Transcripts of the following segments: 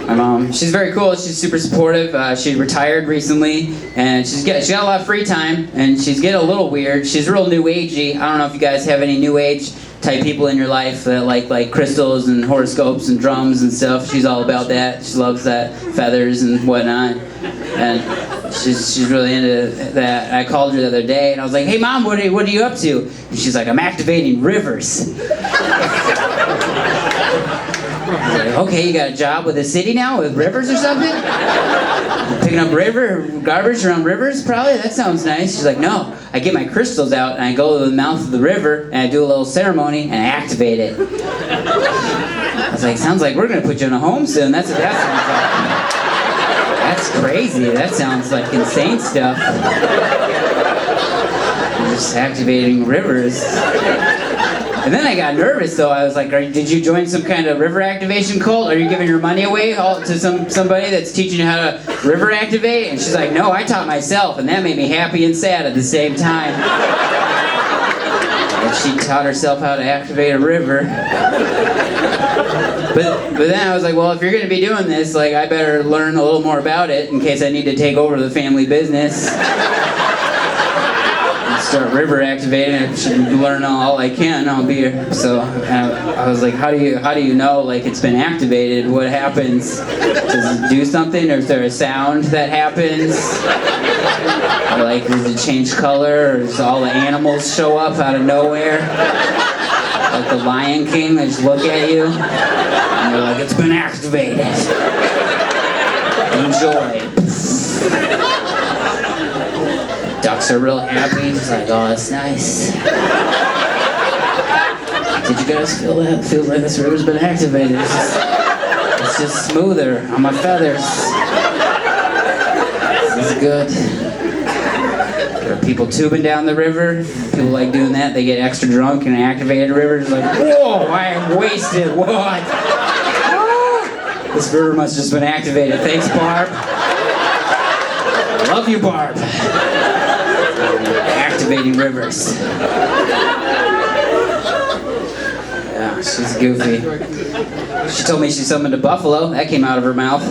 My mom, she's very cool. She's super supportive. She retired recently, and she got a lot of free time, and she's getting a little weird. She's real new agey. I don't know if you guys have any new age type people in your life that like crystals and horoscopes and drums and stuff. She's all about that. She loves that, feathers and whatnot, and she's really into that. I called her the other day, and I was like, "Hey, Mom, what are you up to?" And she's like, "I'm activating rivers." I was like, "Okay, you got a job with the city now, with rivers or something? Picking up garbage around rivers, probably? That sounds nice." She's like, "No, I get my crystals out, and I go to the mouth of the river, and I do a little ceremony, and I activate it." I was like, "Sounds like we're going to put you in a home soon. That's what that sounds like." That's crazy. That sounds like insane stuff. Just activating rivers. And then I got nervous, though. I was like, "Did you join some kind of river activation cult? Are you giving your money away to somebody that's teaching you how to river activate?" And she's like, "No, I taught myself," and that made me happy and sad at the same time. And she taught herself how to activate a river. But then I was like, well, if you're going to be doing this, like, I better learn a little more about it in case I need to take over the family business. Start river activating. I should learn all I can. I'll be here. So I was like, how do you know like it's been activated? What happens? Does it do something, or is there a sound that happens? Or like, does it change color, or does all the animals show up out of nowhere? Like the Lion King, they just look at you and they're like, "It's been activated. Enjoy." Ducks are real happy. It's like, "Oh, that's nice." Did you guys feel that? Feels like this river's been activated. It's just smoother on my feathers. This is good. There are people tubing down the river. People like doing that. They get extra drunk and activate the river. It's like, "Whoa, I am wasted. What? This river must have just been activated. Thanks, Barb. I love you, Barb." Activating rivers. Yeah, she's goofy. She told me she summoned a buffalo. That came out of her mouth.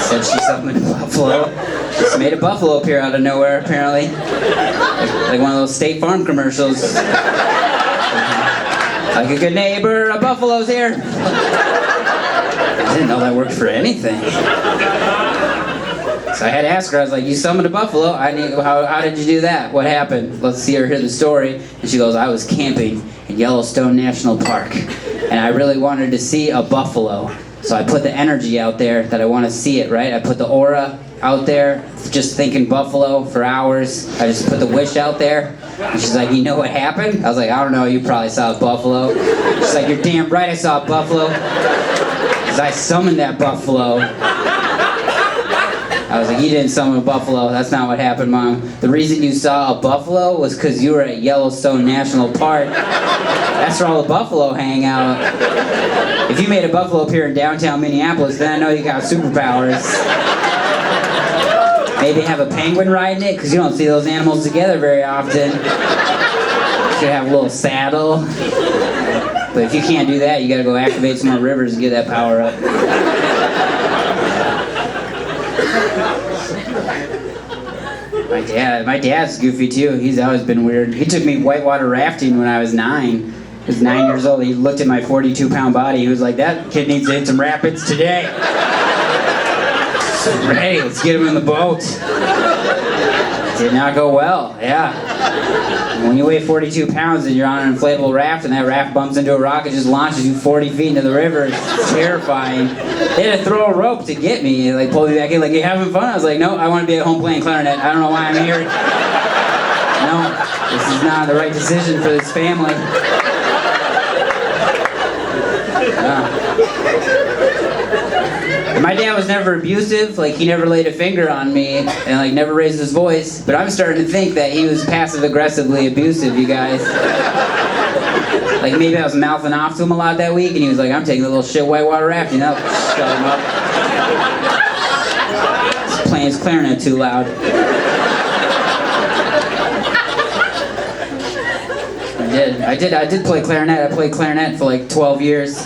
Said she summoned a buffalo. Just made a buffalo appear out of nowhere, apparently. Like one of those State Farm commercials. Like a good neighbor, a buffalo's here. I didn't know that worked for anything. So I had to ask her. I was like, "You summoned a buffalo. How did you do that? What happened? Let's see her hear the story." And she goes, "I was camping in Yellowstone National Park, and I really wanted to see a buffalo. So I put the energy out there that I want to see it, right? I put the aura out there, just thinking buffalo for hours. I just put the wish out there." And she's like, "You know what happened?" I was like, "I don't know. You probably saw a buffalo." She's like, "You're damn right I saw a buffalo. Because I summoned that buffalo." I was like, "You didn't summon a buffalo. That's not what happened, Mom. The reason you saw a buffalo was because you were at Yellowstone National Park. That's where all the buffalo hang out. If you made a buffalo appear in downtown Minneapolis, then I know you got superpowers. Maybe have a penguin riding it, because you don't see those animals together very often. Should have a little saddle. But if you can't do that, you got to go activate some more rivers and get that power up." My dad's goofy too. He's always been weird. He took me whitewater rafting when I was 9. He was 9 years old. He looked at my 42-pound body. He was like, "That kid needs to hit some rapids today." Ready, let's get him in the boat. Did not go well, yeah. When you weigh 42 pounds and you're on an inflatable raft and that raft bumps into a rock, it just launches you 40 feet into the river. It's terrifying. They had to throw a rope to get me, like pull me back in, like, "You having fun?" I was like, "No, I want to be at home playing clarinet. I don't know why I'm here. No, this is not the right decision for this family." My dad was never abusive, like he never laid a finger on me and like never raised his voice, but I'm starting to think that he was passive-aggressively abusive, you guys. Like maybe I was mouthing off to him a lot that week and he was like, "I'm taking a little shit whitewater rafting." Up, shut him up. He's playing his clarinet too loud. I did play clarinet. I played clarinet for like 12 years.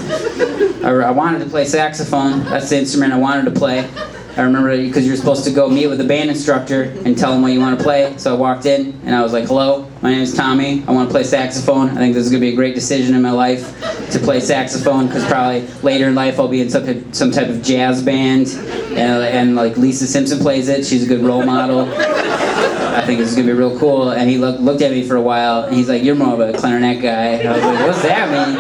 I wanted to play saxophone. That's the instrument I wanted to play. I remember because you're supposed to go meet with the band instructor and tell him what you want to play. So I walked in and I was like, hello, my name is Tommy. I want to play saxophone. I think this is going to be a great decision in my life to play saxophone because probably later in life I'll be in some type of jazz band and like Lisa Simpson plays it. She's a good role model. I think this is going to be real cool. And he looked at me for a while and he's like, you're more of a clarinet guy. And I was like, what's that mean?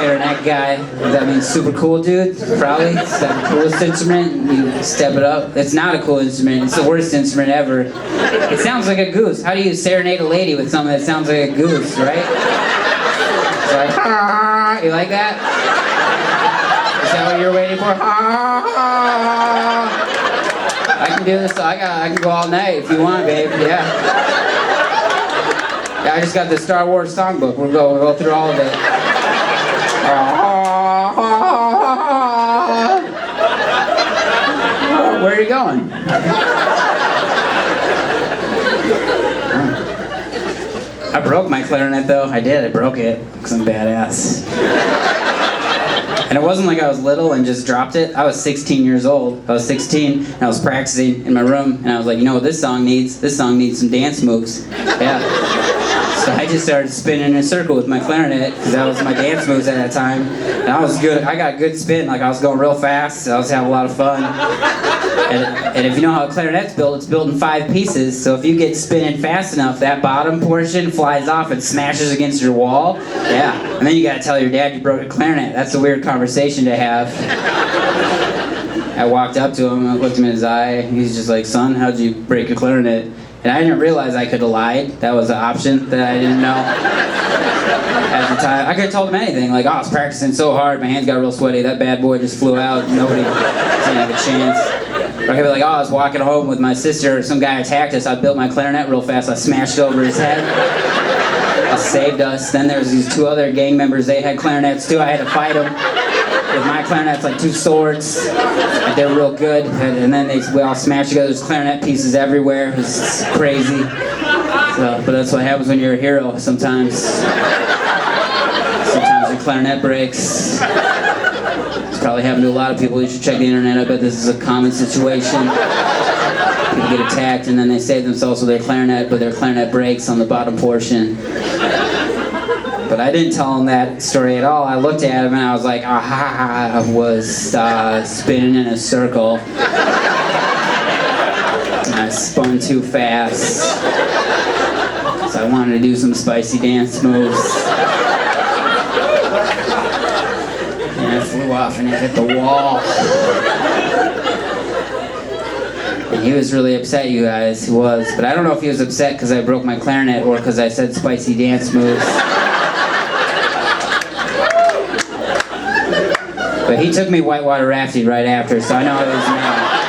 Clarinet guy. Does that mean super cool, dude? Probably. It's the coolest instrument. You step it up. It's not a cool instrument. It's the worst instrument ever. It sounds like a goose. How do you serenade a lady with something that sounds like a goose, right? It's like, ah, you like that? Is that what you're waiting for? Ah. I can do this. I can go all night if you want, babe. Yeah. Yeah, I just got the Star Wars songbook. We'll go through all of it. Where are you going? I broke my clarinet though. I did. I broke it because I'm badass. And it wasn't like I was little and just dropped it. I was 16 years old. I was 16 and I was practicing in my room and I was like, you know what this song needs? This song needs some dance moves. Yeah. So I just started spinning in a circle with my clarinet because that was my dance moves at that time. And I was good. I got good spin. Like I was going real fast. So I was having a lot of fun. And if you know how a clarinet's built, it's built in 5 pieces. So if you get spinning fast enough, that bottom portion flies off and smashes against your wall. Yeah. And then you gotta tell your dad you broke a clarinet. That's a weird conversation to have. I walked up to him, I looked him in his eye. He's just like, son, how'd you break a clarinet? And I didn't realize I could have lied. That was an option that I didn't know at the time. I could have told him anything, like, oh, I was practicing so hard, my hands got real sweaty, that bad boy just flew out, nobody didn't have a chance. Or I could be like, oh, I was walking home with my sister, some guy attacked us, I built my clarinet real fast, I smashed it over his head. It saved us. Then there was these 2 other gang members, they had clarinets too, I had to fight them. With my clarinets, like 2 swords, and they were real good. And then we all smashed together. There's clarinet pieces everywhere. It was crazy. But that's what happens when you're a hero. Sometimes your clarinet breaks. It's probably happened to a lot of people. You should check the internet. I bet this is a common situation. People get attacked, and then they save themselves with their clarinet, but their clarinet breaks on the bottom portion. But I didn't tell him that story at all. I looked at him and I was like, aha, I was spinning in a circle. And I spun too fast. So I wanted to do some spicy dance moves. And I flew off and it hit the wall. And he was really upset, you guys. He was. But I don't know if he was upset because I broke my clarinet or because I said spicy dance moves. But he took me whitewater rafting right after, so I know it was mad.